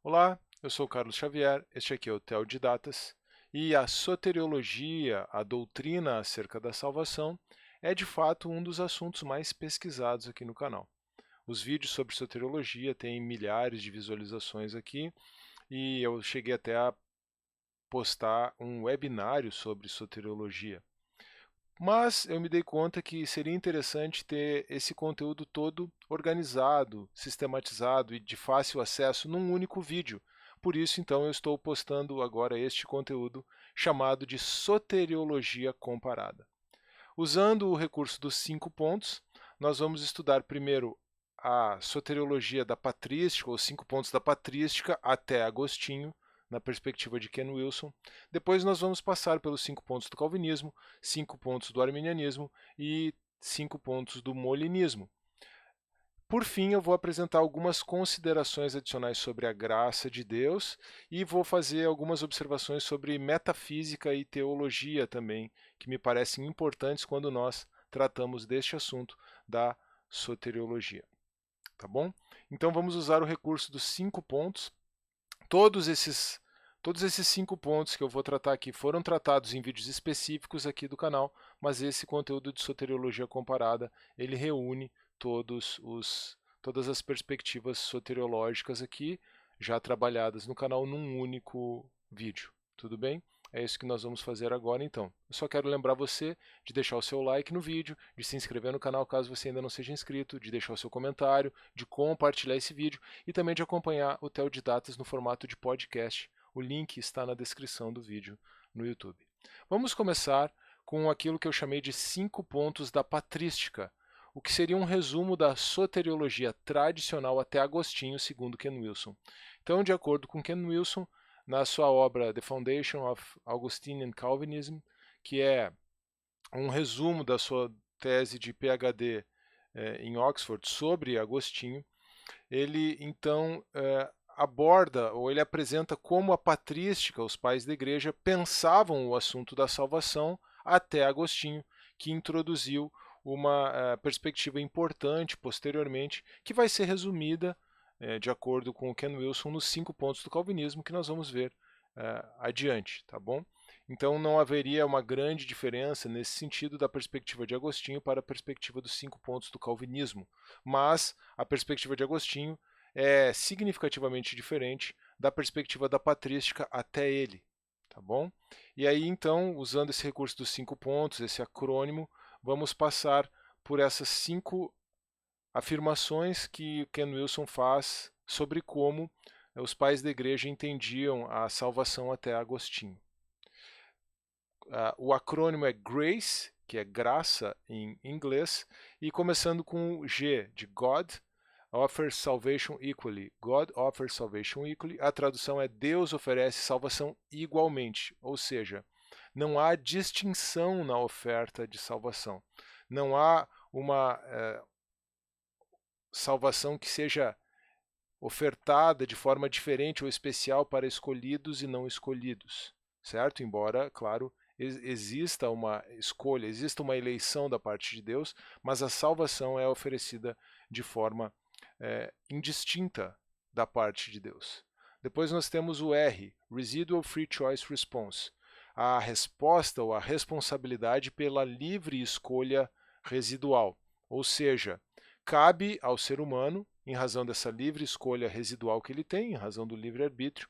Olá, eu sou o Carlos Xavier, este aqui é o Theo de Datas, e a soteriologia, a doutrina acerca da salvação, é de fato um dos assuntos mais pesquisados aqui no canal. Os vídeos sobre soteriologia têm milhares de visualizações aqui, e eu cheguei até a postar um webinário sobre soteriologia. Mas eu me dei conta que seria interessante ter esse conteúdo todo organizado, sistematizado e de fácil acesso num único vídeo. Por isso, então, eu estou postando agora este conteúdo chamado de Soteriologia Comparada. Usando o recurso dos 5 pontos, nós vamos estudar primeiro a soteriologia da patrística, os 5 pontos da patrística até Agostinho, na perspectiva de Ken Wilson. Depois nós vamos passar pelos 5 pontos do calvinismo, 5 pontos do arminianismo e 5 pontos do molinismo. Por fim, eu vou apresentar algumas considerações adicionais sobre a graça de Deus e vou fazer algumas observações sobre metafísica e teologia também, que me parecem importantes quando nós tratamos deste assunto da soteriologia. Tá bom? Então vamos usar o recurso dos 5 pontos. Todos esses 5 pontos que eu vou tratar aqui foram tratados em vídeos específicos aqui do canal, mas esse conteúdo de soteriologia comparada, ele reúne todas as perspectivas soteriológicas aqui, já trabalhadas no canal num único vídeo. Tudo bem? É isso que nós vamos fazer agora então. Eu só quero lembrar você de deixar o seu like no vídeo, de se inscrever no canal caso você ainda não seja inscrito, de deixar o seu comentário, de compartilhar esse vídeo e também de acompanhar o Theo de Datas no formato de podcast. O link está na descrição do vídeo no YouTube. Vamos começar com aquilo que eu chamei de 5 pontos da patrística, o que seria um resumo da soteriologia tradicional até Agostinho, segundo Ken Wilson. Então, de acordo com Ken Wilson, na sua obra The Foundation of Augustinian Calvinism, que é um resumo da sua tese de PhD em Oxford sobre Agostinho, ele então aborda ou ele apresenta como a patrística, os pais da igreja, pensavam o assunto da salvação até Agostinho, que introduziu uma perspectiva importante posteriormente, que vai ser resumida, de acordo com o Ken Wilson, nos 5 pontos do calvinismo que nós vamos ver adiante, tá bom? Então não haveria uma grande diferença nesse sentido da perspectiva de Agostinho para a perspectiva dos 5 pontos do calvinismo, mas a perspectiva de Agostinho é significativamente diferente da perspectiva da patrística até ele, tá bom? E aí então, usando esse recurso dos 5 pontos, esse acrônimo, vamos passar por essas 5 afirmações que Ken Wilson faz sobre como os pais da igreja entendiam a salvação até Agostinho. O acrônimo é GRACE, que é graça em inglês, e começando com o G de God offers salvation equally. God offers salvation equally. A tradução é Deus oferece salvação igualmente, ou seja, não há distinção na oferta de salvação. Não há uma salvação que seja ofertada de forma diferente ou especial para escolhidos e não escolhidos, certo? Embora, claro, exista uma escolha, exista uma eleição da parte de Deus, mas a salvação é oferecida de forma indistinta da parte de Deus. Depois nós temos o R, Residual Free Choice Response, a resposta ou a responsabilidade pela livre escolha residual, ou seja, cabe ao ser humano, em razão dessa livre escolha residual que ele tem, em razão do livre-arbítrio,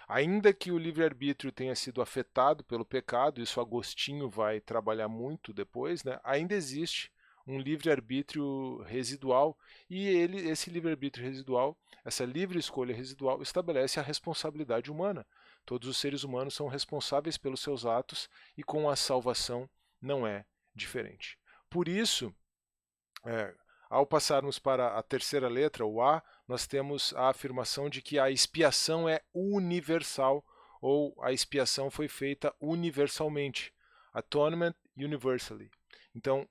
ainda que o livre-arbítrio tenha sido afetado pelo pecado, isso Agostinho vai trabalhar muito depois, né? Ainda existe um livre-arbítrio residual e esse livre-arbítrio residual, essa livre escolha residual, estabelece a responsabilidade humana. Todos os seres humanos são responsáveis pelos seus atos e com a salvação não é diferente. Por isso, ao passarmos para a terceira letra, o A, nós temos a afirmação de que a expiação é universal, ou a expiação foi feita universalmente. Atonement universally. Então,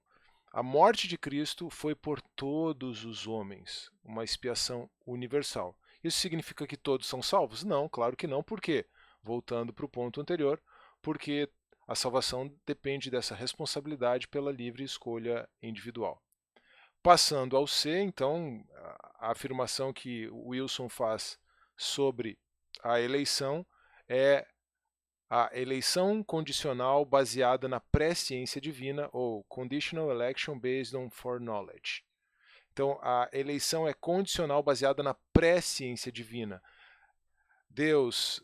a morte de Cristo foi por todos os homens, uma expiação universal. Isso significa que todos são salvos? Não, claro que não. Por quê? Voltando para o ponto anterior, porque a salvação depende dessa responsabilidade pela livre escolha individual. Passando ao C, então, a afirmação que Wilson faz sobre a eleição é a eleição condicional baseada na presciência divina, ou conditional election based on foreknowledge. Então, a eleição é condicional baseada na presciência divina. Deus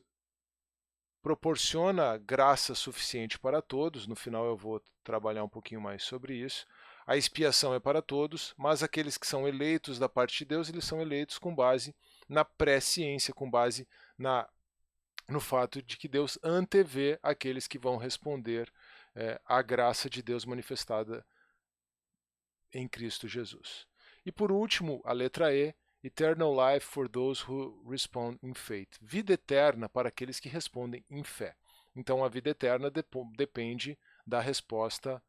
proporciona graça suficiente para todos, no final eu vou trabalhar um pouquinho mais sobre isso. A expiação é para todos, mas aqueles que são eleitos da parte de Deus, eles são eleitos com base na presciência, com base no fato de que Deus antevê aqueles que vão responder à graça de Deus manifestada em Cristo Jesus. E por último, a letra E, Eternal life for those who respond in faith. Vida eterna para aqueles que respondem em fé. Então a vida eterna depende da resposta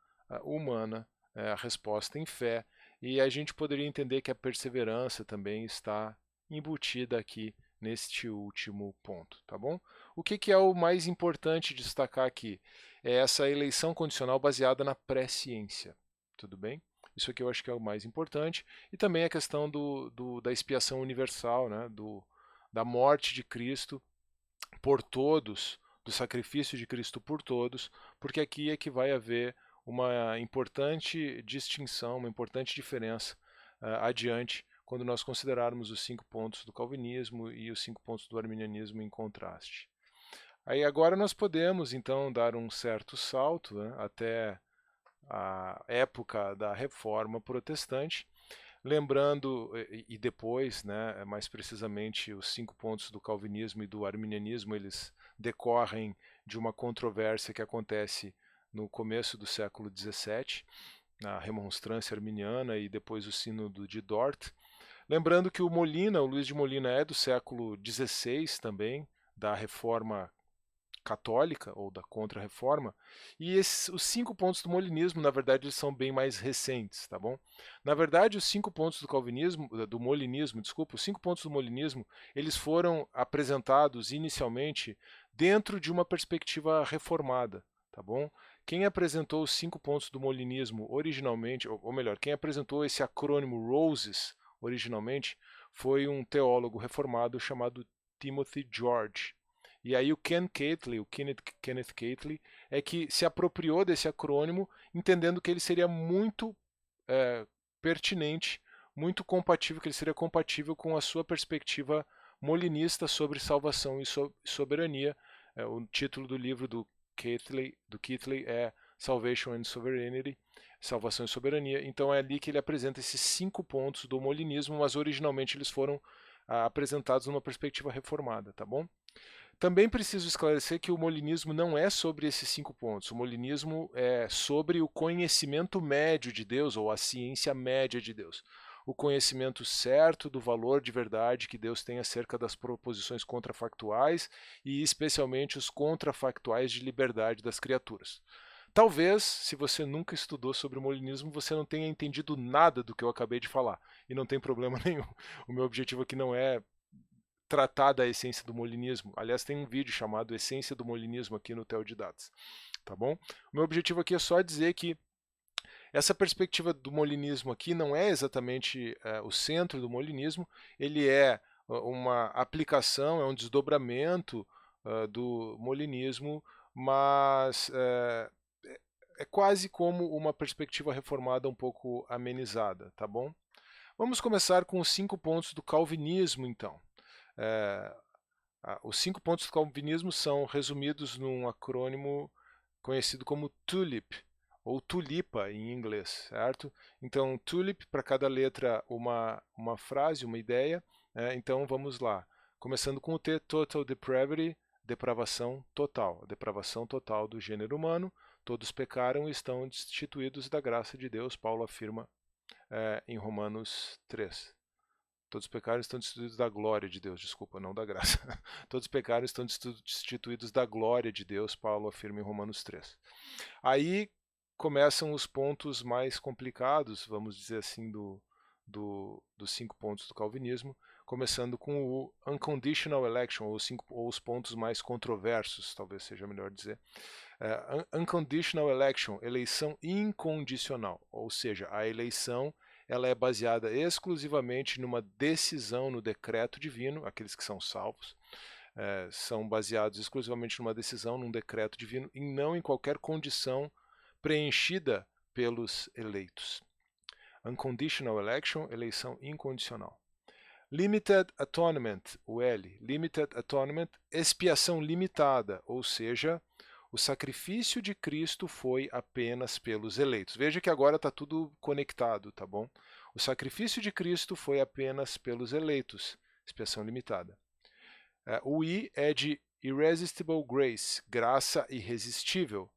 humana, a resposta em fé. E a gente poderia entender que a perseverança também está embutida aqui neste último ponto, tá bom? O que é o mais importante destacar aqui? É essa eleição condicional baseada na presciência, tudo bem? Isso aqui eu acho que é o mais importante. E também a questão da expiação universal, né? Da morte de Cristo por todos, do sacrifício de Cristo por todos, porque aqui é que vai haver uma importante distinção, uma importante diferença adiante, quando nós considerarmos os 5 pontos do calvinismo e os 5 pontos do arminianismo em contraste. Aí agora nós podemos então dar um certo salto, né, até a época da Reforma Protestante, lembrando, e depois, né, mais precisamente, os 5 pontos do calvinismo e do arminianismo, eles decorrem de uma controvérsia que acontece no começo do século XVII, a remonstrância arminiana e depois o sínodo de Dort. Lembrando que o Luís de Molina, é do século XVI também, da Reforma Católica ou da Contra-Reforma, e os 5 pontos do molinismo, na verdade, eles são bem mais recentes, tá bom? Na verdade, os 5 pontos do molinismo, os 5 pontos do molinismo, eles foram apresentados inicialmente dentro de uma perspectiva reformada, tá bom? Quem apresentou os 5 pontos do molinismo originalmente, ou melhor, quem apresentou esse acrônimo ROSES originalmente, foi um teólogo reformado chamado Timothy George. E aí o Kenneth Catley, é que se apropriou desse acrônimo, entendendo que ele seria muito pertinente, muito compatível, que ele seria compatível com a sua perspectiva molinista sobre salvação e soberania. O título do livro do Catley é Salvation and Sovereignty, Salvação e Soberania. Então é ali que ele apresenta esses 5 pontos do molinismo, mas originalmente eles foram apresentados numa perspectiva reformada, tá bom? Também preciso esclarecer que o molinismo não é sobre esses 5 pontos. O molinismo é sobre o conhecimento médio de Deus, ou a ciência média de Deus. O conhecimento certo do valor de verdade que Deus tem acerca das proposições contrafactuais e especialmente os contrafactuais de liberdade das criaturas. Talvez, se você nunca estudou sobre o molinismo, você não tenha entendido nada do que eu acabei de falar. E não tem problema nenhum. O meu objetivo aqui não é tratar da essência do molinismo. Aliás, tem um vídeo chamado Essência do Molinismo aqui no Teodidatas, tá bom? O meu objetivo aqui é só dizer que essa perspectiva do molinismo aqui não é exatamente o centro do molinismo, ele é uma aplicação, é um desdobramento do molinismo, mas é quase como uma perspectiva reformada um pouco amenizada, tá bom? Vamos começar com os 5 pontos do calvinismo, então. Os 5 pontos do calvinismo são resumidos num acrônimo conhecido como TULIP, ou tulipa em inglês, certo? Então, TULIP, para cada letra uma frase, uma ideia. Então, vamos lá. Começando com o T, Total Depravity, depravação total. A depravação total do gênero humano. Todos pecaram e estão destituídos da graça de Deus, Paulo afirma em Romanos 3. Todos os pecados estão destituídos da glória de Deus, desculpa, não da graça. Todos os pecados estão destituídos da glória de Deus, Paulo afirma em Romanos 3. Aí começam os pontos mais complicados, vamos dizer assim, dos 5 pontos do calvinismo, começando com o unconditional election, ou os pontos mais controversos, talvez seja melhor dizer. Unconditional election, eleição incondicional, ou seja, a eleição ela é baseada exclusivamente numa decisão no decreto divino, aqueles que são salvos, são baseados exclusivamente numa decisão, num decreto divino, e não em qualquer condição preenchida pelos eleitos. Unconditional election, eleição incondicional. Limited atonement, o L, limited atonement, expiação limitada, ou seja, o sacrifício de Cristo foi apenas pelos eleitos. Veja que agora está tudo conectado, tá bom? O sacrifício de Cristo foi apenas pelos eleitos, expiação limitada. O I é de irresistible grace, graça irresistível.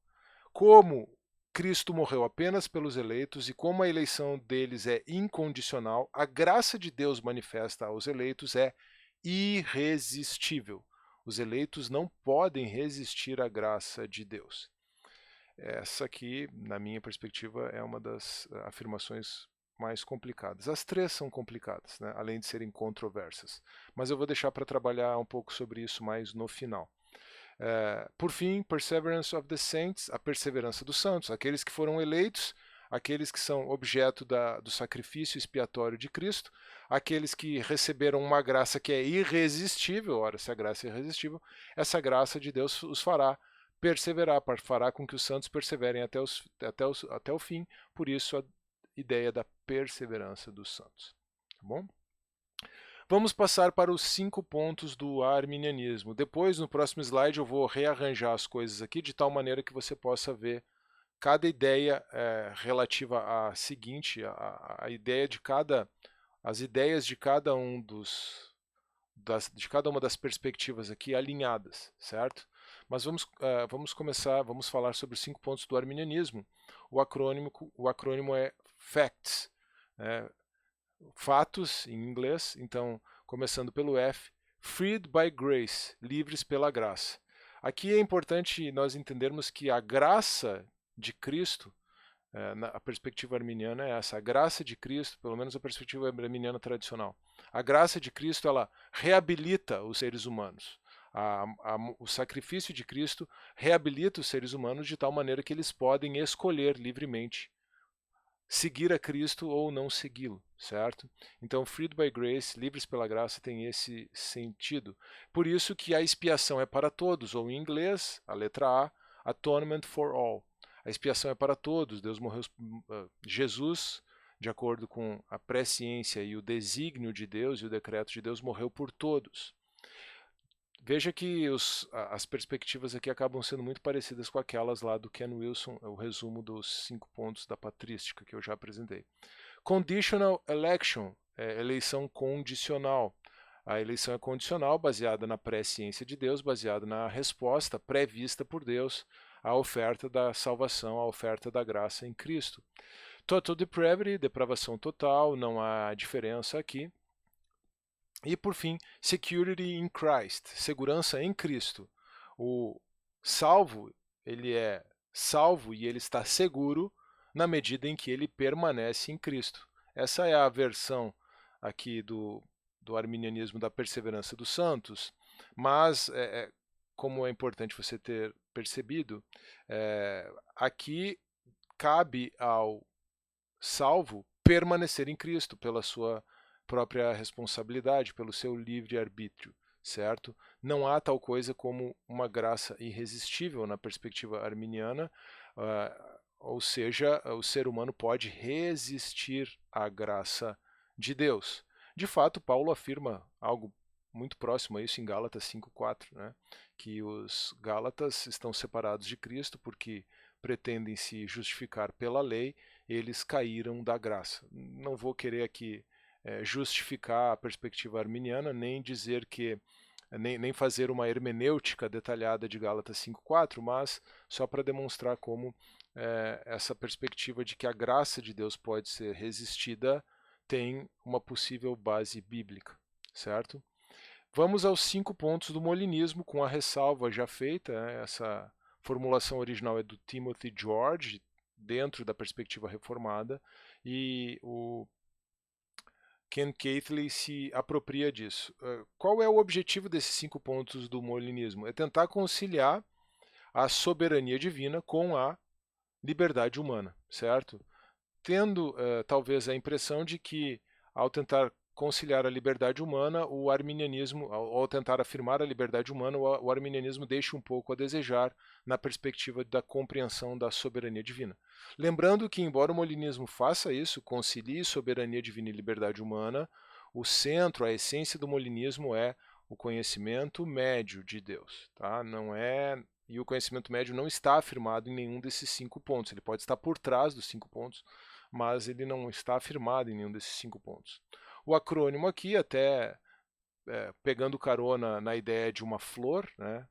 Como Cristo morreu apenas pelos eleitos e como a eleição deles é incondicional, a graça de Deus manifesta aos eleitos é irresistível. Os eleitos não podem resistir à graça de Deus. Essa aqui, na minha perspectiva, é uma das afirmações mais complicadas. As três são complicadas, né? Além de serem controversas. Mas eu vou deixar para trabalhar um pouco sobre isso mais no final. Por fim, perseverance of the saints, a perseverança dos santos, aqueles que foram eleitos, aqueles que são objeto do sacrifício expiatório de Cristo, aqueles que receberam uma graça que é irresistível. Ora, se a graça é irresistível, essa graça de Deus os fará perseverar, fará com que os santos perseverem até o fim, por isso a ideia da perseverança dos santos. Tá bom? Vamos passar para os 5 pontos do arminianismo. Depois, no próximo slide, eu vou rearranjar as coisas aqui de tal maneira que você possa ver cada ideia relativa à seguinte, a ideia de as ideias de cada de cada uma das perspectivas aqui alinhadas, certo? Mas vamos falar sobre os 5 pontos do arminianismo. O acrônimo é FACTS, fatos em inglês, então começando pelo F, freed by grace, livres pela graça. Aqui é importante nós entendermos que a graça de Cristo, a perspectiva arminiana é essa, a graça de Cristo, pelo menos a perspectiva arminiana tradicional, a graça de Cristo ela reabilita os seres humanos. O sacrifício de Cristo reabilita os seres humanos de tal maneira que eles podem escolher livremente seguir a Cristo ou não segui-lo, certo? Então, freed by grace, livres pela graça, tem esse sentido. Por isso que a expiação é para todos, ou em inglês, a letra A, atonement for all. A expiação é para todos, Deus morreu, Jesus, de acordo com a presciência e o desígnio de Deus e o decreto de Deus, morreu por todos. Veja que as perspectivas aqui acabam sendo muito parecidas com aquelas lá do Ken Wilson, o resumo dos 5 pontos da patrística que eu já apresentei. Conditional election, eleição condicional. A eleição é condicional, baseada na presciência de Deus, baseada na resposta prevista por Deus à oferta da salvação, à oferta da graça em Cristo. Total depravity, depravação total, não há diferença aqui. E, por fim, security in Christ, segurança em Cristo. O salvo, ele é salvo e ele está seguro na medida em que ele permanece em Cristo. Essa é a versão aqui do arminianismo da perseverança dos santos, mas, como é importante você ter percebido, aqui cabe ao salvo permanecer em Cristo pela sua própria responsabilidade, pelo seu livre-arbítrio, certo? Não há tal coisa como uma graça irresistível na perspectiva arminiana, ou seja, o ser humano pode resistir à graça de Deus. De fato, Paulo afirma algo muito próximo a isso em Gálatas 5:4, né? Que os Gálatas estão separados de Cristo porque pretendem se justificar pela lei, eles caíram da graça. Não vou querer aqui justificar a perspectiva arminiana, nem dizer que nem fazer uma hermenêutica detalhada de Gálatas 5:4, mas só para demonstrar como essa perspectiva de que a graça de Deus pode ser resistida tem uma possível base bíblica, certo? Vamos aos 5 pontos do molinismo, com a ressalva já feita, essa formulação original é do Timothy George, dentro da perspectiva reformada, e o Ken Catley se apropria disso. Qual é o objetivo desses 5 pontos do molinismo? É tentar conciliar a soberania divina com a liberdade humana, certo? Tendo talvez a impressão de que ao tentar conciliar a liberdade humana, o arminianismo, ao tentar afirmar a liberdade humana, o arminianismo deixa um pouco a desejar na perspectiva da compreensão da soberania divina. Lembrando que, embora o molinismo faça isso, concilie soberania divina e liberdade humana, o centro, a essência do molinismo é o conhecimento médio de Deus. Tá? Não é, e o conhecimento médio não está afirmado em nenhum desses 5 pontos. Ele pode estar por trás dos 5 pontos, mas ele não está afirmado em nenhum desses 5 pontos. O acrônimo aqui, até pegando carona na ideia de uma flor, né,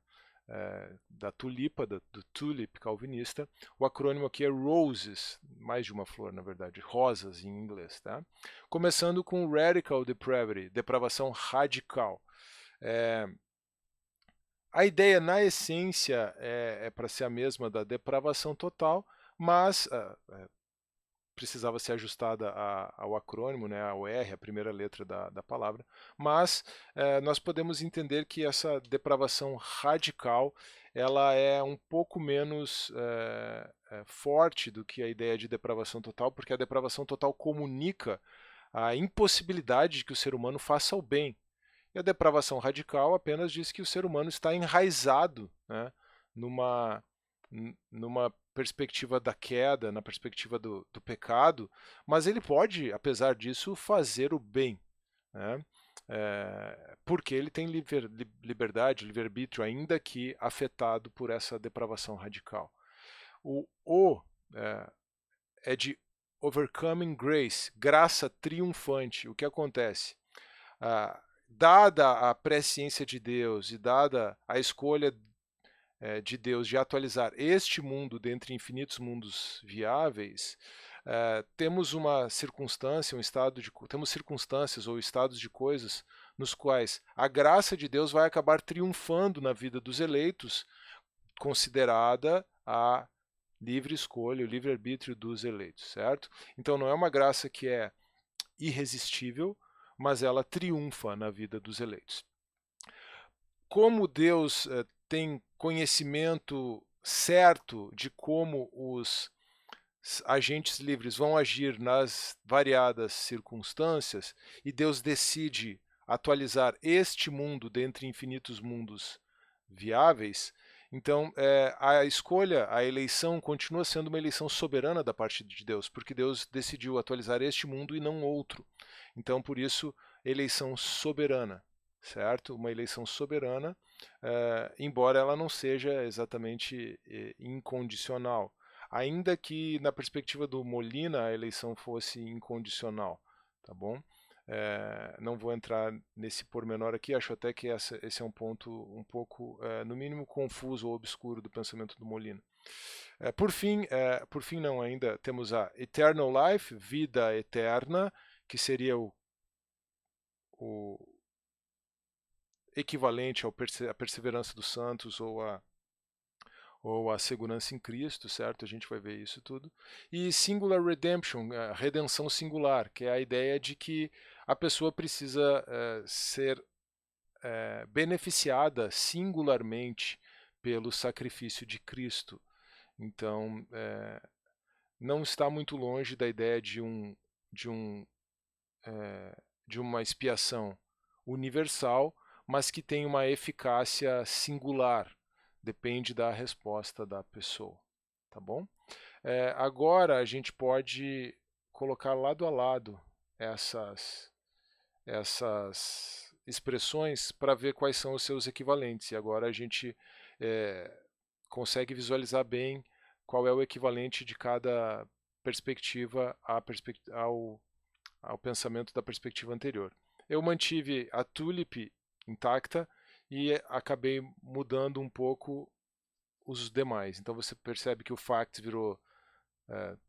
da tulipa, do tulip calvinista, o acrônimo aqui é ROSES, mais de uma flor, na verdade, rosas em inglês. Tá? Começando com Radical Depravity, depravação radical. A ideia, na essência, é para ser a mesma da depravação total, mas precisava ser ajustada ao acrônimo, né, ao R, a primeira letra da palavra, mas nós podemos entender que essa depravação radical ela é um pouco menos forte do que a ideia de depravação total, porque a depravação total comunica a impossibilidade de que o ser humano faça o bem. E a depravação radical apenas diz que o ser humano está enraizado, né, numa perspectiva da queda, na perspectiva do pecado, mas ele pode, apesar disso, fazer o bem, né? Porque ele tem liberdade, livre-arbítrio, ainda que afetado por essa depravação radical. O é de overcoming grace, graça triunfante. O que acontece? Dada a presciência de Deus e dada a escolha de Deus de atualizar este mundo dentre infinitos mundos viáveis, temos uma circunstância, temos circunstâncias ou estados de coisas nos quais a graça de Deus vai acabar triunfando na vida dos eleitos, considerada a livre escolha, o livre-arbítrio dos eleitos, certo? Então não é uma graça que é irresistível, mas ela triunfa na vida dos eleitos. Como Deus tem conhecimento certo de como os agentes livres vão agir nas variadas circunstâncias, e Deus decide atualizar este mundo dentre infinitos mundos viáveis, então a escolha, a eleição continua sendo uma eleição soberana da parte de Deus, porque Deus decidiu atualizar este mundo e não outro. Então, por isso, eleição soberana, certo? Uma eleição soberana, embora ela não seja exatamente incondicional. Ainda que, na perspectiva do Molina, a eleição fosse incondicional, tá bom? Não vou entrar nesse pormenor aqui, acho até que esse é um ponto um pouco, no mínimo, confuso ou obscuro do pensamento do Molina. Por fim não, ainda temos a Eternal Life, vida eterna, que seria o equivalente à perseverança dos santos ou a segurança em Cristo, certo? A gente vai ver isso tudo. E Singular Redemption, a redenção singular, que é a ideia de que a pessoa precisa ser beneficiada singularmente pelo sacrifício de Cristo. Então, não está muito longe da ideia de uma expiação universal, mas que tem uma eficácia singular. Depende da resposta da pessoa, tá bom? Agora a gente pode colocar lado a lado essas expressões para ver quais são os seus equivalentes. E agora a gente consegue visualizar bem qual é o equivalente de cada perspectiva ao pensamento da perspectiva anterior. Eu mantive a tulip intacta e acabei mudando um pouco os demais. Então você percebe que o fact virou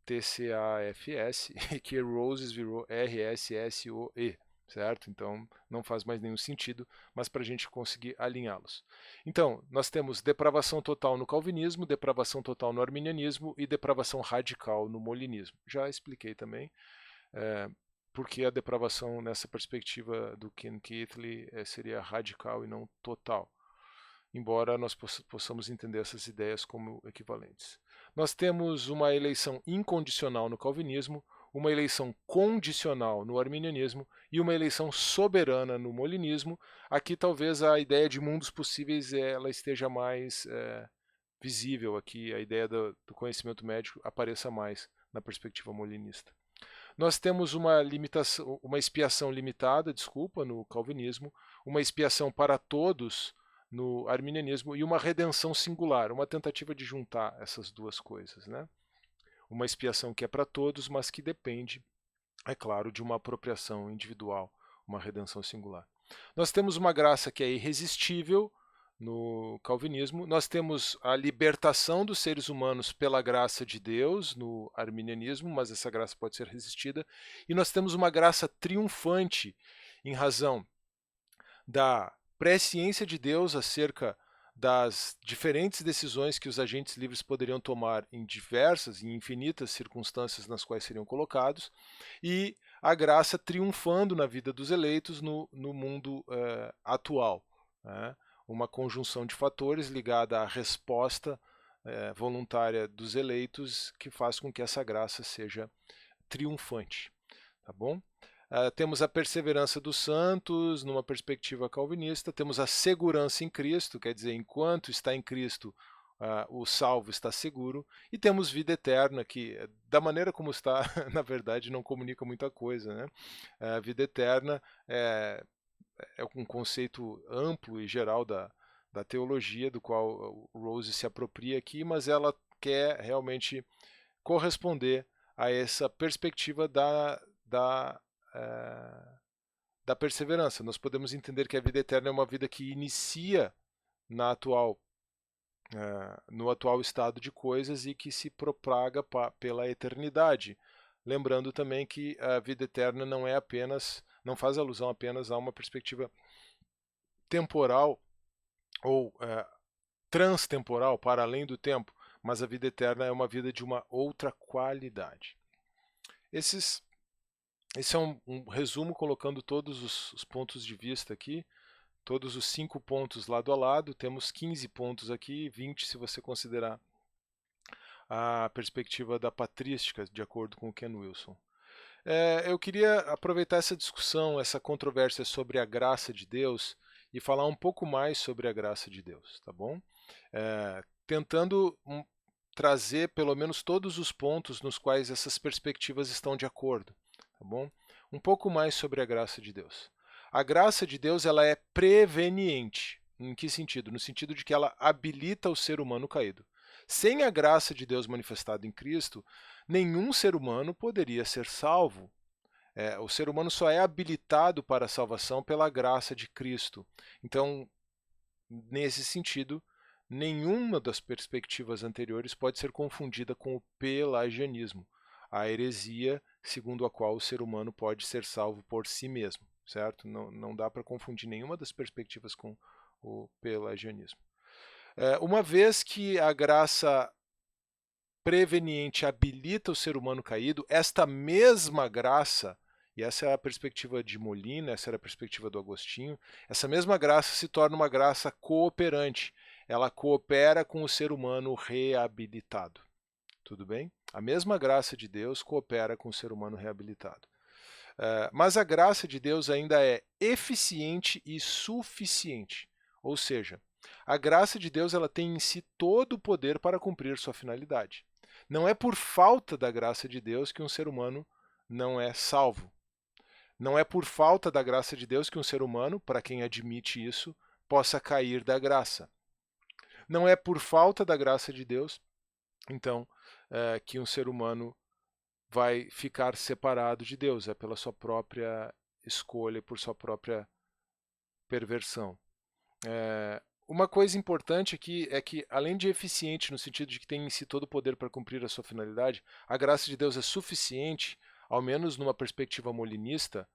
TCAFS e que roses virou RSSOE, certo? Então não faz mais nenhum sentido, mas para a gente conseguir alinhá-los. Então, nós temos depravação total no calvinismo, depravação total no arminianismo e depravação radical no molinismo. Já expliquei também porque a depravação nessa perspectiva do Ken Keathley seria radical e não total, embora nós possamos entender essas ideias como equivalentes. Nós temos uma eleição incondicional no calvinismo, uma eleição condicional no arminianismo e uma eleição soberana no molinismo. Aqui talvez a ideia de mundos possíveis ela esteja mais visível, aqui a ideia do conhecimento médico apareça mais na perspectiva molinista. Nós temos uma expiação limitada, no calvinismo, uma expiação para todos no arminianismo e uma redenção singular, uma tentativa de juntar essas duas coisas, né? Uma expiação que é para todos, mas que depende, é claro, de uma apropriação individual, uma redenção singular. Nós temos uma graça que é irresistível no calvinismo, nós temos a libertação dos seres humanos pela graça de Deus no arminianismo, mas essa graça pode ser resistida, e nós temos uma graça triunfante em razão da presciência de Deus acerca das diferentes decisões que os agentes livres poderiam tomar em diversas e infinitas circunstâncias nas quais seriam colocados, e a graça triunfando na vida dos eleitos no mundo atual, né? Uma conjunção de fatores ligada à resposta voluntária dos eleitos que faz com que essa graça seja triunfante. Tá bom? Temos a perseverança dos santos numa perspectiva calvinista, temos a segurança em Cristo, quer dizer, enquanto está em Cristo, o salvo está seguro, e temos vida eterna, que da maneira como está, na verdade, não comunica muita coisa, né? A vida eterna é um conceito amplo e geral da teologia, do qual o Rose se apropria aqui, mas ela quer realmente corresponder a essa perspectiva da perseverança. Nós podemos entender que a vida eterna é uma vida que inicia no atual estado de coisas e que se propaga pela eternidade. Lembrando também que a vida eterna não faz alusão apenas a uma perspectiva temporal ou transtemporal, para além do tempo, mas a vida eterna é uma vida de uma outra qualidade. Esse é um resumo colocando todos os pontos de vista aqui, todos os 5 pontos lado a lado, temos 15 pontos aqui, 20 se você considerar a perspectiva da patrística, de acordo com o Ken Wilson. Eu queria aproveitar essa discussão, essa controvérsia sobre a graça de Deus e falar um pouco mais sobre a graça de Deus, tá bom? Tentando trazer pelo menos todos os pontos nos quais essas perspectivas estão de acordo, tá bom? Um pouco mais sobre a graça de Deus. A graça de Deus ela é preveniente. Em que sentido? No sentido de que ela habilita o ser humano caído. Sem a graça de Deus manifestada em Cristo, nenhum ser humano poderia ser salvo. O ser humano só é habilitado para a salvação pela graça de Cristo. Então, nesse sentido, nenhuma das perspectivas anteriores pode ser confundida com o pelagianismo, a heresia segundo a qual o ser humano pode ser salvo por si mesmo, certo? Não dá para confundir nenhuma das perspectivas com o pelagianismo. Uma vez que a graça preveniente habilita o ser humano caído, esta mesma graça, e essa é a perspectiva de Molina, essa era a perspectiva do Agostinho, essa mesma graça se torna uma graça cooperante. Ela coopera com o ser humano reabilitado. Tudo bem? A mesma graça de Deus coopera com o ser humano reabilitado. Mas a graça de Deus ainda é eficiente e suficiente. Ou seja, a graça de Deus ela tem em si todo o poder para cumprir sua finalidade. Não é por falta da graça de Deus que um ser humano não é salvo. Não é por falta da graça de Deus que um ser humano, para quem admite isso, possa cair da graça. Não é por falta da graça de Deus, então, que um ser humano vai ficar separado de Deus. É pela sua própria escolha, por sua própria perversão. Uma coisa importante aqui é que, além de eficiente no sentido de que tem em si todo o poder para cumprir a sua finalidade, a graça de Deus é suficiente, ao menos numa perspectiva molinista,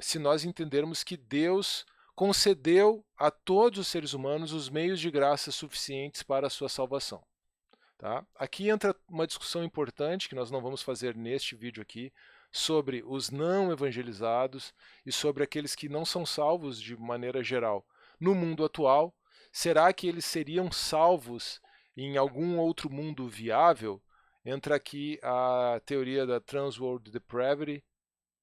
se nós entendermos que Deus concedeu a todos os seres humanos os meios de graça suficientes para a sua salvação. Tá? Aqui entra uma discussão importante, que nós não vamos fazer neste vídeo aqui, sobre os não evangelizados e sobre aqueles que não são salvos de maneira geral. No mundo atual, será que eles seriam salvos em algum outro mundo viável? entra aqui a teoria da Transworld Depravity,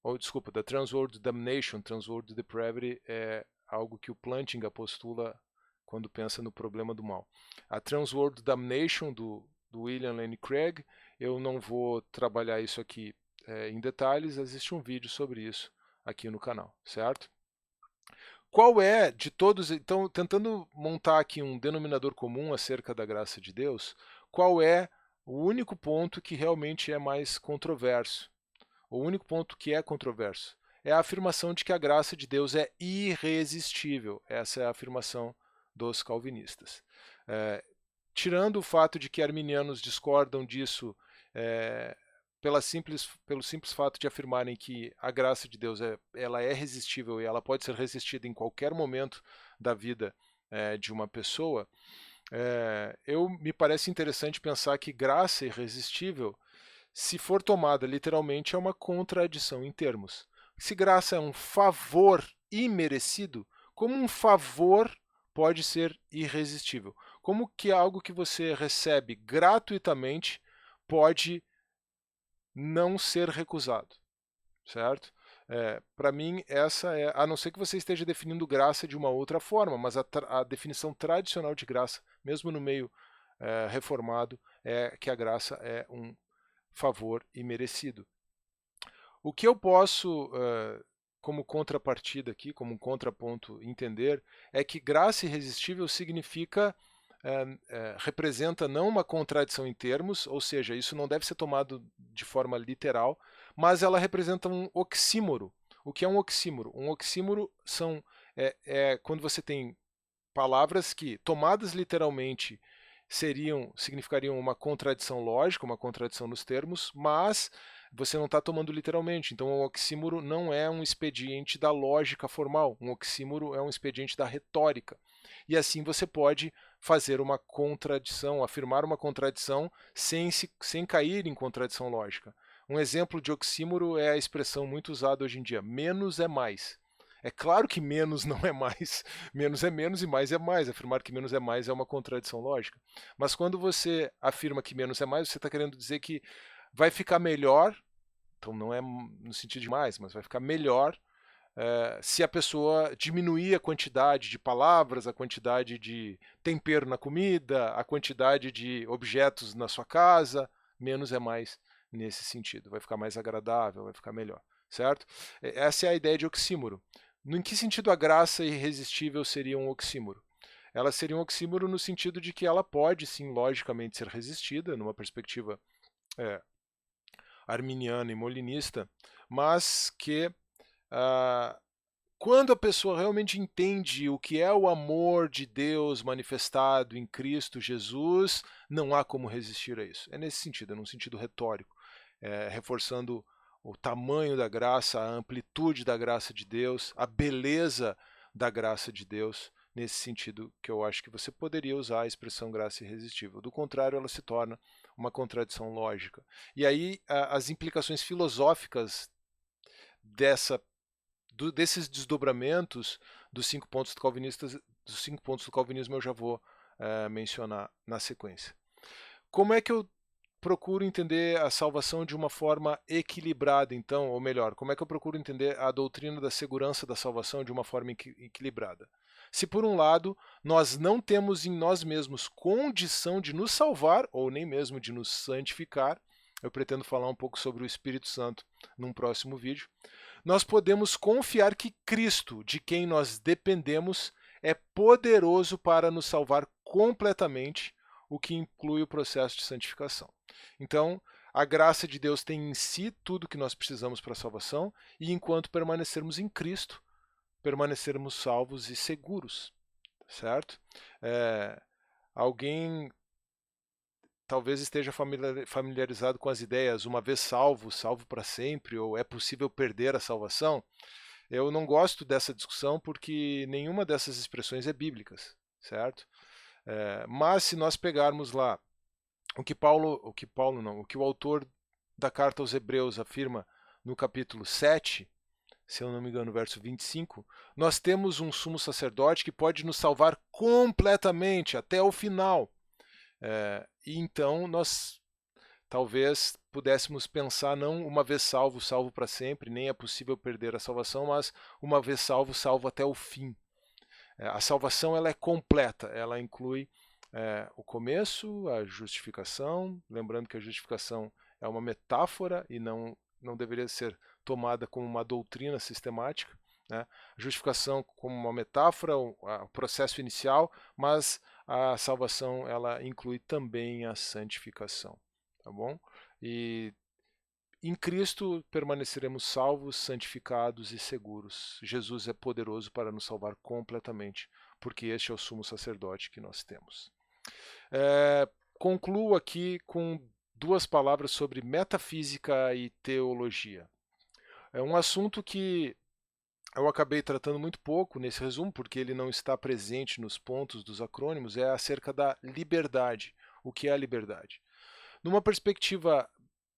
ou desculpa, da Transworld Damnation. Transworld Depravity é algo que o Plantinga postula quando pensa no problema do mal. A Transworld Damnation do William Lane Craig, eu não vou trabalhar isso aqui em detalhes, existe um vídeo sobre isso aqui no canal, certo? Qual é de todos, então tentando montar aqui um denominador comum acerca da graça de Deus, qual é o único ponto que realmente é mais controverso? O único ponto que é controverso é a afirmação de que a graça de Deus é irresistível. Essa é a afirmação dos calvinistas. Tirando o fato de que arminianos discordam disso pelo simples fato de afirmarem que a graça de Deus ela é resistível e ela pode ser resistida em qualquer momento da vida de uma pessoa, me parece interessante pensar que graça irresistível, se for tomada literalmente, é uma contradição em termos. Se graça é um favor imerecido, como um favor pode ser irresistível? Como que algo que você recebe gratuitamente pode não ser recusado, certo? Para mim, essa é, a não ser que você esteja definindo graça de uma outra forma, mas a definição tradicional de graça, mesmo no meio reformado, é que a graça é um favor imerecido. O que eu posso, como contrapartida aqui, como um contraponto, entender é que graça irresistível significa, representa não uma contradição em termos, ou seja, isso não deve ser tomado de forma literal, mas ela representa um oxímoro. O que é um oxímoro? Um oxímoro quando você tem palavras que, tomadas literalmente, significariam uma contradição lógica, uma contradição nos termos, mas você não está tomando literalmente. Então, um oxímoro não é um expediente da lógica formal. Um oxímoro é um expediente da retórica. E assim você pode fazer uma contradição, afirmar uma contradição sem cair em contradição lógica. Um exemplo de oxímoro é a expressão muito usada hoje em dia: menos é mais. É claro que menos não é mais, menos é menos e mais é mais. Afirmar que menos é mais é uma contradição lógica. Mas quando você afirma que menos é mais, você está querendo dizer que vai ficar melhor, então não é no sentido de mais, mas vai ficar melhor se a pessoa diminuir a quantidade de palavras, a quantidade de tempero na comida, a quantidade de objetos na sua casa. Menos é mais nesse sentido. Vai ficar mais agradável, vai ficar melhor, certo? Essa é a ideia de oxímoro. Em que sentido a graça irresistível seria um oxímoro? Ela seria um oxímoro no sentido de que ela pode, sim, logicamente ser resistida, numa perspectiva arminiana e molinista, mas que quando a pessoa realmente entende o que é o amor de Deus manifestado em Cristo Jesus, não há como resistir a isso. É nesse sentido, é num sentido retórico, reforçando o tamanho da graça, a amplitude da graça de Deus, a beleza da graça de Deus, nesse sentido que eu acho que você poderia usar a expressão graça irresistível. Do contrário, ela se torna uma contradição lógica. E aí as implicações filosóficas desses desdobramentos dos 5 pontos do calvinismo eu já vou mencionar na sequência. Como é que eu procuro entender a salvação de uma forma equilibrada, então, ou melhor, como é que eu procuro entender a doutrina da segurança da salvação de uma forma equilibrada? Se por um lado nós não temos em nós mesmos condição de nos salvar, ou nem mesmo de nos santificar, eu pretendo falar um pouco sobre o Espírito Santo num próximo vídeo, nós podemos confiar que Cristo, de quem nós dependemos, é poderoso para nos salvar completamente, o que inclui o processo de santificação. Então, a graça de Deus tem em si tudo que nós precisamos para a salvação, e enquanto permanecermos em Cristo, permanecermos salvos e seguros, certo? Alguém talvez esteja familiarizado com as ideias uma vez salvo, salvo para sempre, ou é possível perder a salvação. Eu não gosto dessa discussão porque nenhuma dessas expressões é bíblicas, certo? Mas se nós pegarmos lá o que o autor da carta aos Hebreus afirma no capítulo 7, se eu não me engano, verso 25, nós temos um sumo sacerdote que pode nos salvar completamente até o final. E então nós talvez pudéssemos pensar não uma vez salvo, salvo para sempre, nem é possível perder a salvação, mas uma vez salvo, salvo até o fim. A salvação ela é completa, ela inclui o começo, a justificação, lembrando que a justificação é uma metáfora e não deveria ser tomada como uma doutrina sistemática, né? A justificação como uma metáfora, o processo inicial, mas a salvação ela inclui também a santificação, tá bom? E em Cristo permaneceremos salvos, santificados e seguros. Jesus é poderoso para nos salvar completamente, porque este é o sumo sacerdote que nós temos. Concluo aqui com duas palavras sobre metafísica e teologia. É um assunto que eu acabei tratando muito pouco nesse resumo, porque ele não está presente nos pontos dos acrônimos, é acerca da liberdade. O que é a liberdade? Numa perspectiva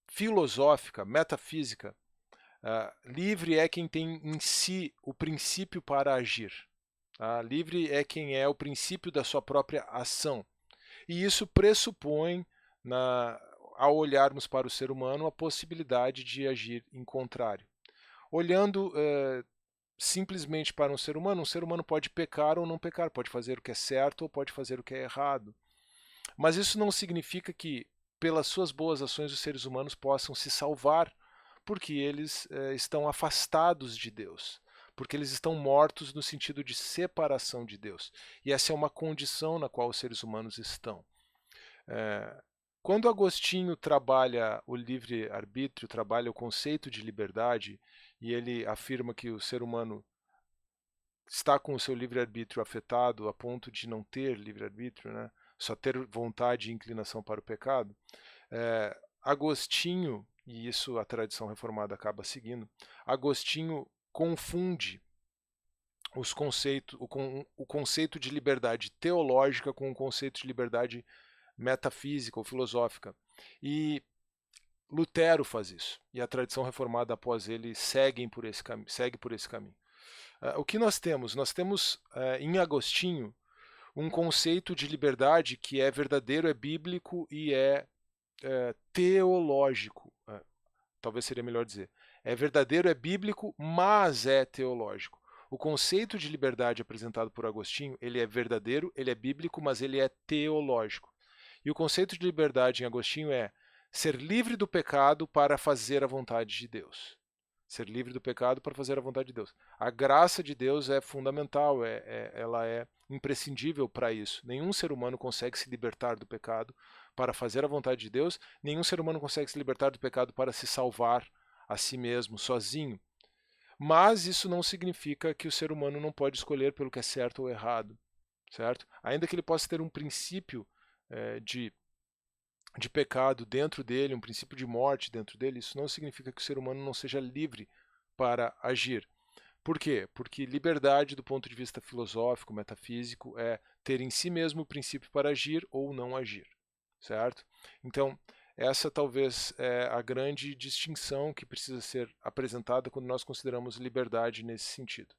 filosófica, metafísica, livre é quem tem em si o princípio para agir. Livre é quem é o princípio da sua própria ação. E isso pressupõe, ao olharmos para o ser humano, a possibilidade de agir em contrário. Olhando simplesmente para um ser humano pode pecar ou não pecar, pode fazer o que é certo ou pode fazer o que é errado. Mas isso não significa que, pelas suas boas ações, os seres humanos possam se salvar, porque eles estão afastados de Deus, porque eles estão mortos no sentido de separação de Deus. E essa é uma condição na qual os seres humanos estão. Quando Agostinho trabalha o livre-arbítrio, trabalha o conceito de liberdade, e ele afirma que o ser humano está com o seu livre-arbítrio afetado a ponto de não ter livre-arbítrio, né? Só ter vontade e inclinação para o pecado, Agostinho, e isso a tradição reformada acaba seguindo, Agostinho confunde o conceito de liberdade teológica com o conceito de liberdade metafísica ou filosófica. E Lutero faz isso, e a tradição reformada após ele segue por esse caminho. O que nós temos? Nós temos em Agostinho um conceito de liberdade que é verdadeiro, é bíblico e é teológico. Talvez seria melhor dizer. É verdadeiro, é bíblico, mas é teológico. O conceito de liberdade apresentado por Agostinho, ele é verdadeiro, ele é bíblico, mas ele é teológico. E o conceito de liberdade em Agostinho é ser livre do pecado para fazer a vontade de Deus. Ser livre do pecado para fazer a vontade de Deus. A graça de Deus é fundamental, ela é imprescindível para isso. Nenhum ser humano consegue se libertar do pecado para fazer a vontade de Deus, nenhum ser humano consegue se libertar do pecado para se salvar a si mesmo, sozinho. Mas isso não significa que o ser humano não pode escolher pelo que é certo ou errado, certo? Ainda que ele possa ter um princípio de pecado dentro dele, um princípio de morte dentro dele, isso não significa que o ser humano não seja livre para agir. Por quê? Porque liberdade, do ponto de vista filosófico, metafísico, é ter em si mesmo o princípio para agir ou não agir, certo? Então, essa talvez é a grande distinção que precisa ser apresentada quando nós consideramos liberdade nesse sentido.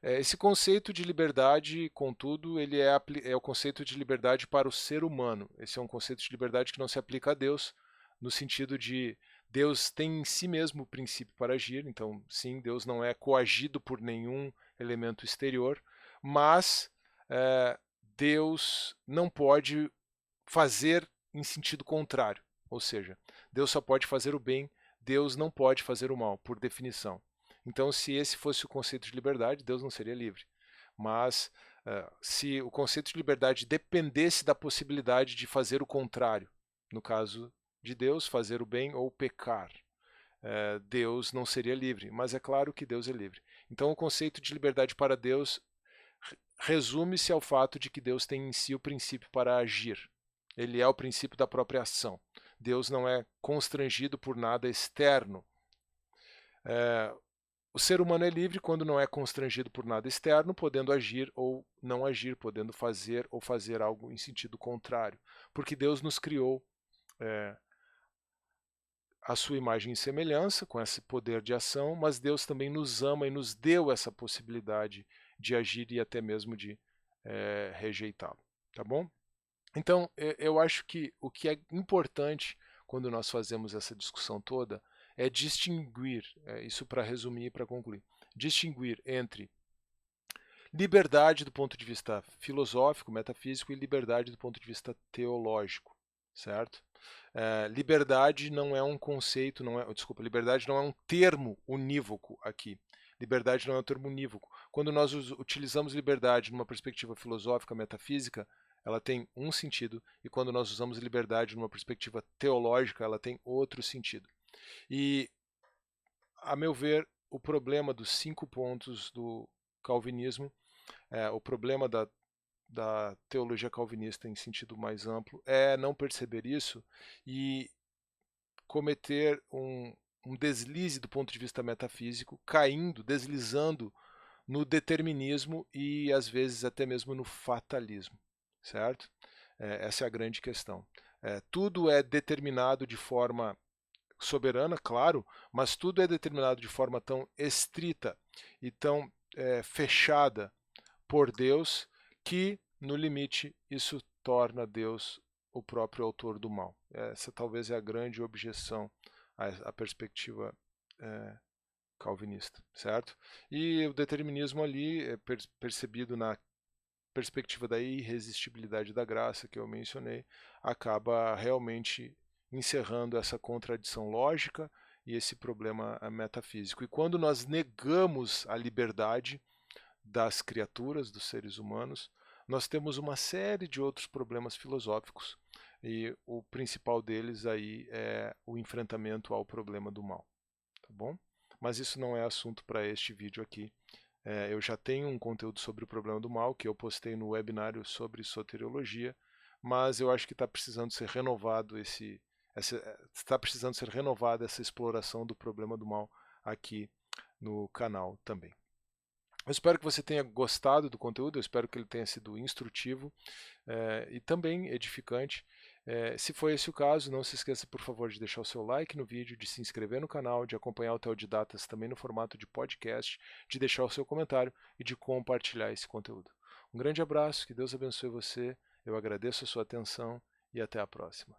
Esse conceito de liberdade, contudo, ele é o conceito de liberdade para o ser humano. Esse é um conceito de liberdade que não se aplica a Deus, no sentido de Deus tem em si mesmo o princípio para agir, então, sim, Deus não é coagido por nenhum elemento exterior, mas Deus não pode fazer em sentido contrário, ou seja, Deus só pode fazer o bem, Deus não pode fazer o mal, por definição. Então, se esse fosse o conceito de liberdade, Deus não seria livre. Mas, se o conceito de liberdade dependesse da possibilidade de fazer o contrário, no caso de Deus, fazer o bem ou pecar, Deus não seria livre. Mas é claro que Deus é livre. Então, o conceito de liberdade para Deus resume-se ao fato de que Deus tem em si o princípio para agir. Ele é o princípio da própria ação. Deus não é constrangido por nada externo. O ser humano é livre quando não é constrangido por nada externo, podendo agir ou não agir, podendo fazer ou fazer algo em sentido contrário. Porque Deus nos criou a sua imagem e semelhança, com esse poder de ação, mas Deus também nos ama e nos deu essa possibilidade de agir e até mesmo de rejeitá-lo. Tá bom? Então, eu acho que o que é importante quando nós fazemos essa discussão toda, é distinguir, isso para resumir e para concluir, distinguir entre liberdade do ponto de vista filosófico, metafísico, e liberdade do ponto de vista teológico, certo? Liberdade não é um conceito, liberdade não é um termo unívoco aqui. Liberdade não é um termo unívoco. Quando nós utilizamos liberdade numa perspectiva filosófica, metafísica, ela tem um sentido, e quando nós usamos liberdade numa perspectiva teológica, ela tem outro sentido. E, a meu ver, o problema dos 5 pontos do calvinismo, o problema da teologia calvinista em sentido mais amplo, é não perceber isso e cometer um deslize do ponto de vista metafísico, deslizando no determinismo e às vezes até mesmo no fatalismo, certo? Essa é a grande questão. Tudo é determinado de forma soberana, claro, mas tudo é determinado de forma tão estrita e tão fechada por Deus que, no limite, isso torna Deus o próprio autor do mal. Essa talvez é a grande objeção à perspectiva calvinista, certo? E o determinismo ali é percebido na perspectiva da irresistibilidade da graça que eu mencionei, acaba realmente encerrando essa contradição lógica e esse problema metafísico. E quando nós negamos a liberdade das criaturas, dos seres humanos, nós temos uma série de outros problemas filosóficos e o principal deles aí é o enfrentamento ao problema do mal, tá bom? Mas isso não é assunto para este vídeo aqui. Eu já tenho um conteúdo sobre o problema do mal que eu postei no webinário sobre soteriologia, mas eu acho que está precisando ser renovado está precisando ser renovada essa exploração do problema do mal aqui no canal também. Eu espero que você tenha gostado do conteúdo, eu espero que ele tenha sido instrutivo e também edificante. Se foi esse o caso, não se esqueça, por favor, de deixar o seu like no vídeo, de se inscrever no canal, de acompanhar o Teodidatas também no formato de podcast, de deixar o seu comentário e de compartilhar esse conteúdo. Um grande abraço, que Deus abençoe você, eu agradeço a sua atenção e até a próxima.